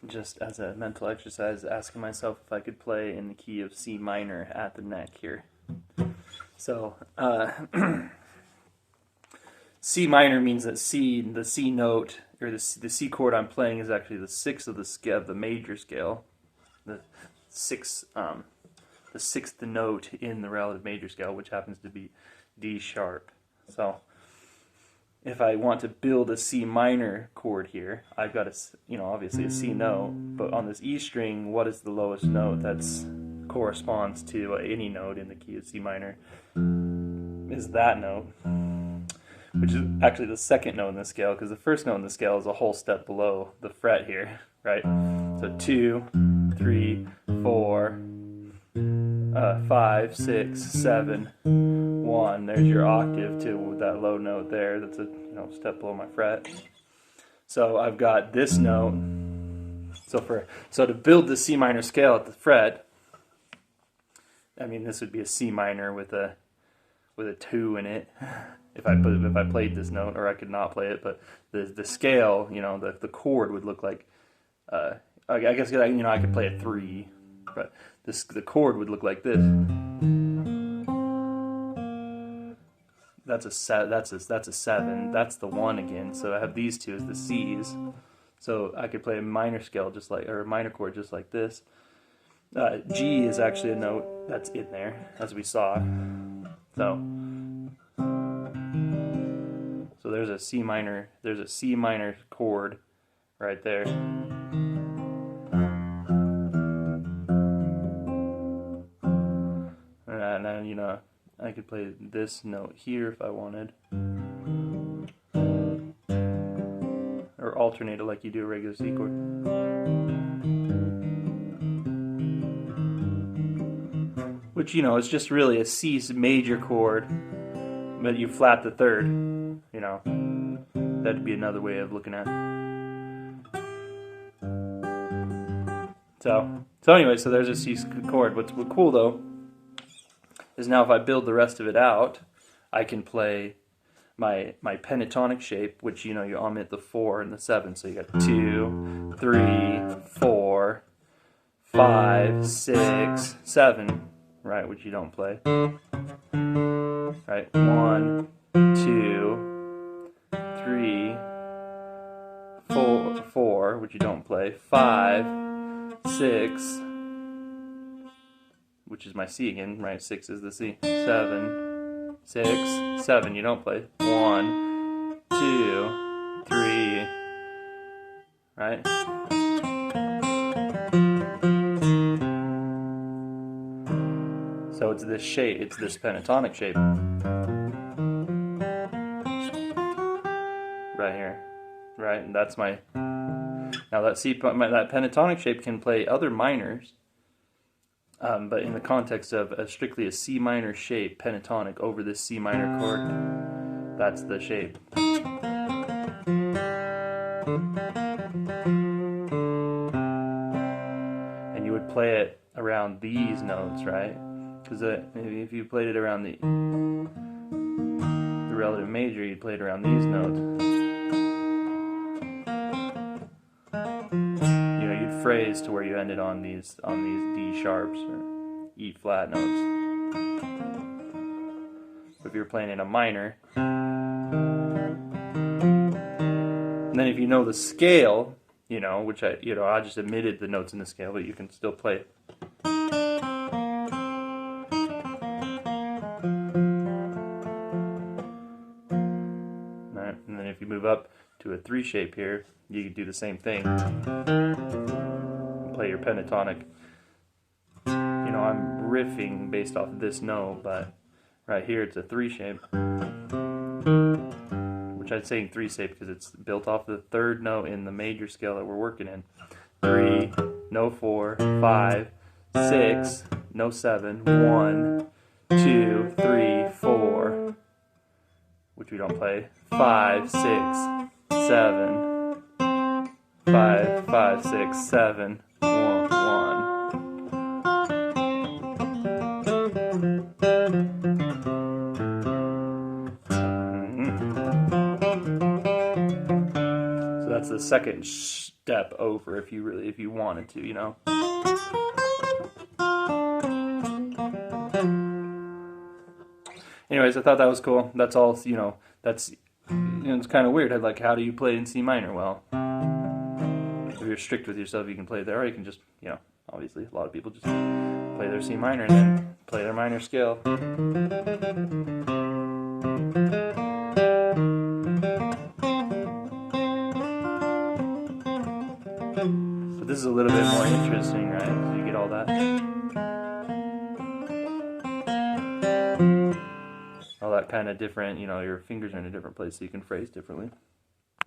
just as a mental exercise, asking myself if I could play in the key of C minor at the neck here. So, C minor means that the C note, or the C chord I'm playing is actually the sixth of the scale, the major scale, the sixth note in the relative major scale, which happens to be D sharp. So, if I want to build a C minor chord here, I've got obviously a C note, but on this E string, what is the lowest note that's corresponds to any note in the key of C minor? Is that note, which is actually the second note in the scale, because the first note in the scale is a whole step below the fret here, right? So 2, 3, 4, 5, 6, 7, 1. There's your octave to that low note there. That's a step below my fret. So I've got this note. So to build the C minor scale at the fret, I mean, this would be a C minor with a 2 in it. If I played this note, or I could not play it, but the scale, the chord would look like, I guess I could play a 3, but the chord would look like this. That's a 7. That's the 1 again. So I have these two as the C's. So I could play a minor scale or a minor chord just like this. G is actually a note that's in there, as we saw. So there's a C minor. There's a C minor chord right there. And then I could play this note here if I wanted, or alternate it like you do a regular C chord. Which is just really a C major chord, but you flat the third. That'd be another way of looking at it. So anyway, so there's a C chord. What's cool though is now if I build the rest of it out, I can play my pentatonic shape, which you omit the 4 and the 7. So you got 2, 3, 4, 5, 6, 7, right, which you don't play. Right, 1, 2, 3, 4, which you don't play. 5, 6, which is my C again, right? 6 is the C. 7, 6, 7, you don't play. 1, 2, 3, right? So it's this shape, it's this pentatonic shape. Right here, right? And that's now that that pentatonic shape can play other minors. But in the context of strictly a C minor shape, pentatonic over this C minor chord, that's the shape. And you would play it around these notes, right? Because if you played it around the relative major, you'd play it around these notes. You'd phrase to where you ended on these D sharps or E flat notes. If you're playing in a minor, and then if you know the scale, which I just omitted the notes in the scale, but you can still play it. Right, and then if you move up to a 3 shape here, you can do the same thing. Play your pentatonic. I'm riffing based off of this note, but right here it's a 3 shape, which I'm saying 3 shape because it's built off the third note in the major scale that we're working in. 3, no 4, 5, 6, no 7, 1, 2, 3, 4, which we don't play. 5, 6, 7, 5, 5, 6, 7, 1, 1. So that's the second step over if you wanted to, you know. Anyways, I thought that was cool. That's all, you know, that's, you know, it's kind of weird. Like, how do you play in C minor? Well, if you're strict with yourself, you can play there, or you can just, you know, obviously a lot of people just play their C minor and then play their minor scale. But this is a little bit more interesting, right? 'Cause you get all that. All that kind of different, you know, your fingers are in a different place, so you can phrase differently.